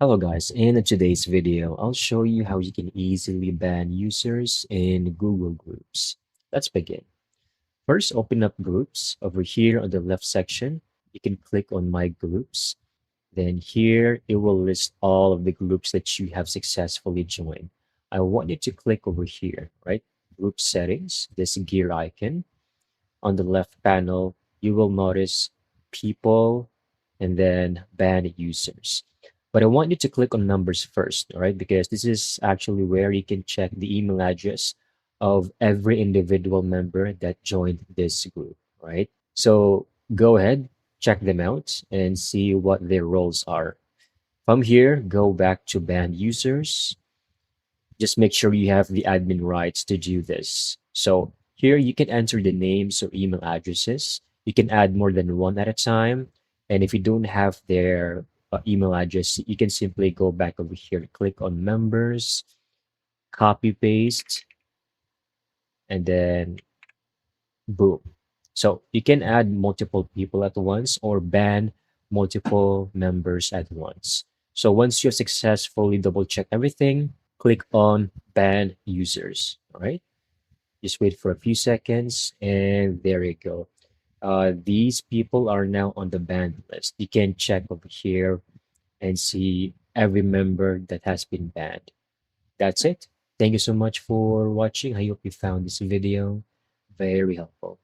Hello guys, in today's video, I'll show you how you can easily ban users in Google Groups. Let's begin. First, open up Groups. Over here on the left section, you can click on My Groups. Then here, it will list all of the groups that you have successfully joined. I want you to click over here, right? Group Settings, this gear icon. On the left panel, you will notice People and then Ban Users. But I want you to click on numbers first, all right? Because this is actually where you can check the email address of every individual member that joined this group, right? So go ahead, check them out, and see what their roles are. From here, go back to banned users. Just make sure you have the admin rights to do this. So here you can enter the names or email addresses. You can add more than one at a time. And if you don't have their email address, you can simply go back over here, click on members, copy paste, and then boom. So you can add multiple people at once or ban multiple members at once. So once you successfully double check everything, click on ban users. All right. Just wait for a few seconds and there you go. These people are now on the banned list. You can check over here and see every member that has been banned. That's it. Thank you so much for watching. I hope you found this video very helpful.